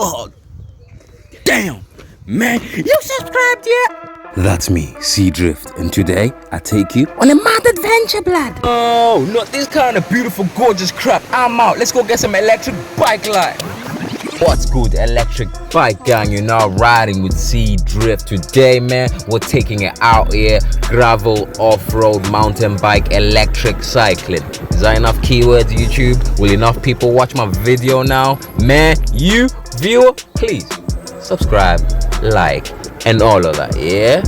God damn, man, you subscribed yet? That's me, Seadrift, and today I take you on a mad adventure, blood. Oh, not this kind of beautiful, gorgeous crap. I'm out. Let's go get some electric bike life. What's good, electric bike gang? You're now riding with Seadrift. Today, man, we're taking it out here. Gravel, off-road, mountain bike, electric cycling. Is that enough keywords, YouTube? Will enough people watch my video now? Man, you, viewer, please subscribe, like, and all of that, yeah?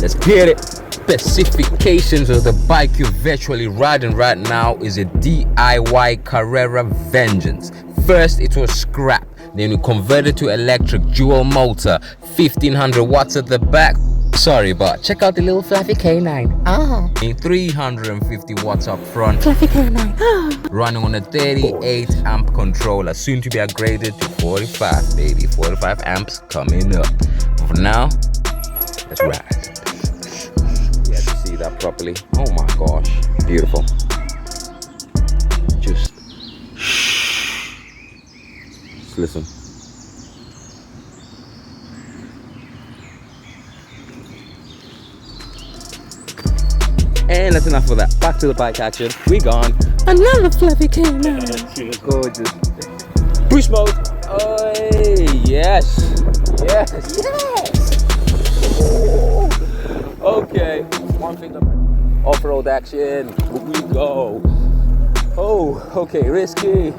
Let's get it. Specifications of the bike you're virtually riding right now is a DIY Carrera Vengeance. First, it was scrap. Then we converted to electric dual motor, 1500 watts at the back. Sorry, but check out the little fluffy K9. Oh. 350 watts up front. Fluffy K9. Oh. Running on a 38 amp controller, soon to be upgraded to 45, baby. 45 amps coming up. For now, let's ride. You have to see that properly. Oh my gosh, beautiful. Just listen. And that's enough of that. Back to the bike action. We gone. Another fluffy K9. She was gorgeous. Push mode. Oh yes. Yes. Yes. Oh. Okay. One finger. Off-road action. We go. Oh, okay. Risky.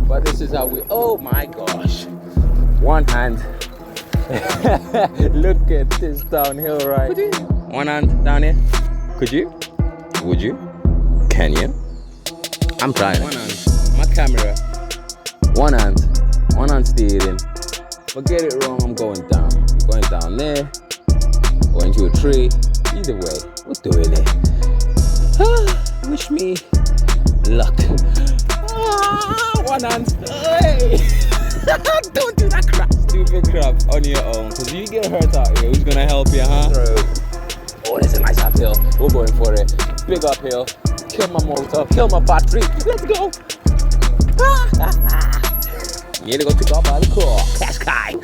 But this is how we. Oh my gosh. One hand. Look at this downhill ride. One hand down here. Could you? Would you? Can you? I'm trying. One hand. My camera. One hand steering. But get it wrong, I'm going down. I'm going down there. Going to a tree. Either way, we're doing it. Wish me luck. One hand. Hey. Don't do that crap. Stupid crap on your own. Because you get hurt out here. Who's gonna help you, huh? Oh, this is a nice uphill. We're going for it. Big uphill. Kill my motor. Kill my battery. Let's go. You need to go pick up by the car. Cascai.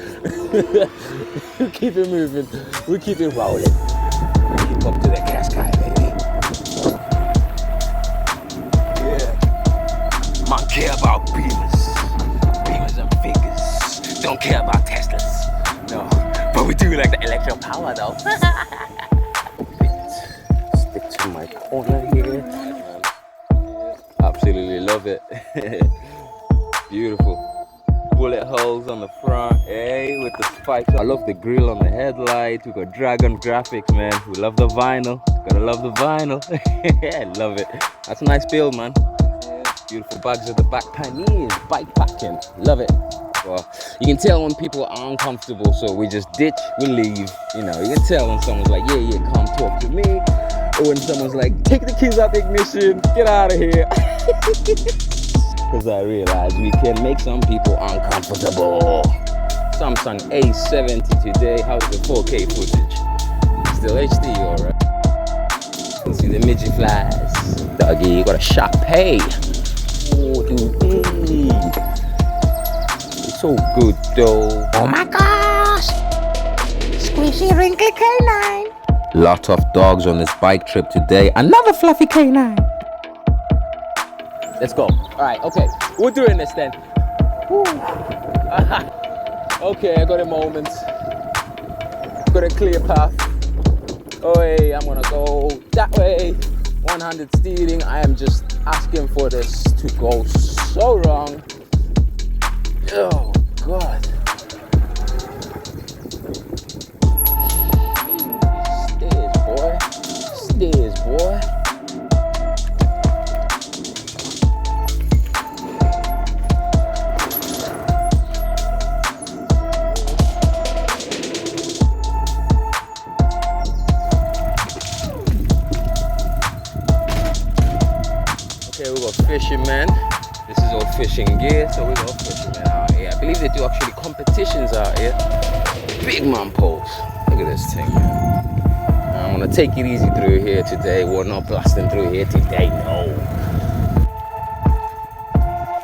We keep it moving. We keep it rolling. We keep up to the Cascai, baby. Yeah. Man care about beamers and figures. Don't care about Teslas. No. But we do like the electro power though. Stick to my corner here. Absolutely love it. Beautiful. Bullet holes on the front, hey, with the spikes. I love the grill on the headlight. We got dragon graphics, man. We love the vinyl. Gotta love the vinyl. I love it. That's a nice build, man. Beautiful bags at the back. Pioneers, bike packing. Love it. Well, you can tell when people are uncomfortable, so we just ditch, we leave. You know, you can tell when someone's like, yeah, come talk to me. Or when someone's like, take the keys out the ignition, get out of here. Because I realize we can make some people uncomfortable. Samsung A70 today. How's the 4K footage? Still HD, alright? You see the midget flies. Doggy, you got a sharp pay. Oh, dude. It's so good though. Oh my gosh! Squishy wrinkly K9. Lot of dogs on this bike trip today. Another fluffy K9. Let's go. All right, okay. We're doing this then. Okay, I got a moment. Got a clear path. Oh, hey, I'm gonna go that way. One-handed steering. I am just asking for this to go so wrong. Oh, God. Stairs, boy. Stairs, boy. Okay, we got fishing man. This is all fishing gear, so we got fishing man out here. I believe they do actually competitions out here. Big man poles. Look at this thing, man. I'm gonna take it easy through here today. We're not blasting through here today, no.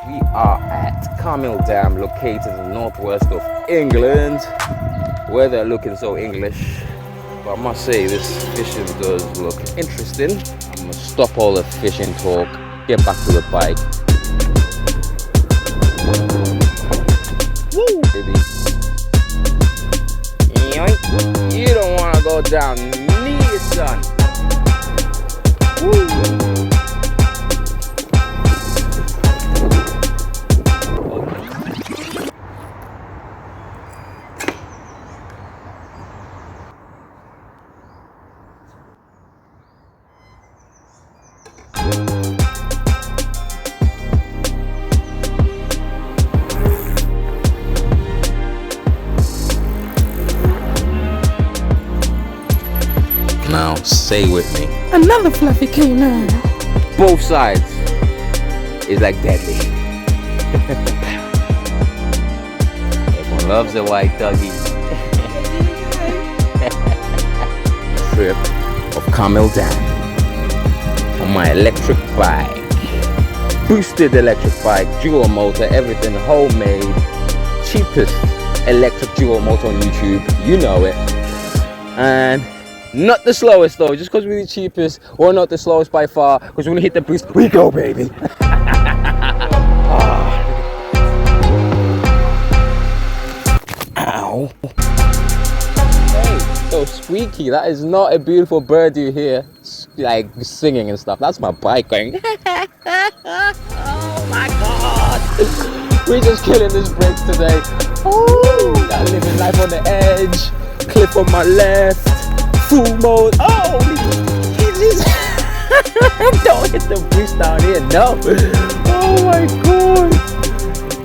We are at Carr Mill Dam, located in the northwest of England. Weather looking so English, but I must say this fishing does look interesting. I'm gonna stop all the fishing talk, get back to the bike. Woo, baby. You don't want to go down near, son. Woo. Now say with me. Another fluffy canine. Both sides is like deadly. Everyone loves a white doggy. Trip of Carr Mill Dam on my electric bike. Boosted electric bike, dual motor, everything homemade. Cheapest electric dual motor on YouTube, you know it. And not the slowest though, just because we're the cheapest, or not the slowest by far, because when we hit the boost, we go, baby. Ow. Hey, so squeaky, that is not a beautiful bird you hear, like singing and stuff. That's my bike going. Oh my God. We're just killing this break today. Oh, got living life on the edge, cliff on my left. Full mode. Oh, don't hit the boost down here, no. Oh my God.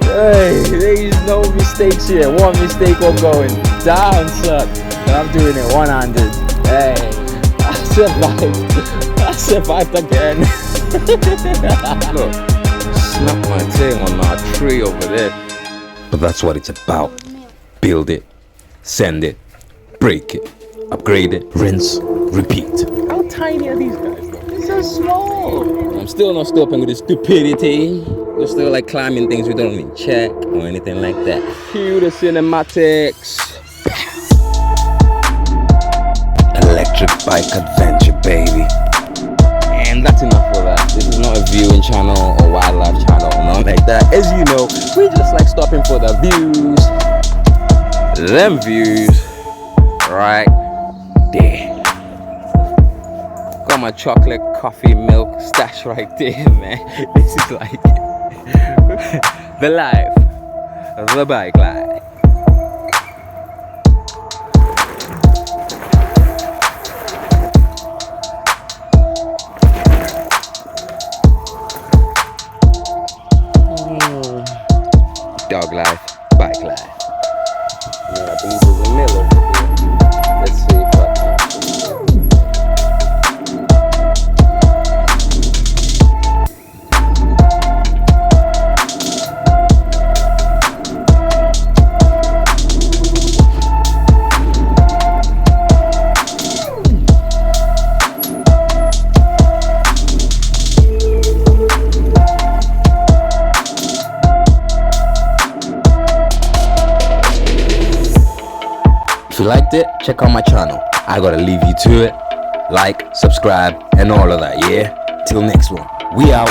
Hey, there's no mistakes here. One mistake, I'm going down, son. And I'm doing it one-handed. Hey, I survived. I survived again. Look, snap my thing on our tree over there. But that's what it's about. Build it, send it, break it. Upgrade it, rinse, repeat. How tiny are these guys? They're so small. I'm still not stopping with the stupidity. We're still like climbing things we don't even check or anything like that. Cue the cinematics. Electric bike adventure, baby. And that's enough for that. This is not a viewing channel or wildlife channel or nothing like that. As you know, we just like stopping for the views. Them views, right? There. Got my chocolate, coffee, milk stash right there, man. This is like the life, the bike life. Dog life, bike life. Yeah, I believe there's a mill over here. Let's see if I can. If you liked it, check out my channel. I gotta leave you to it. Like, subscribe, and all of that, yeah? Till next one. We out.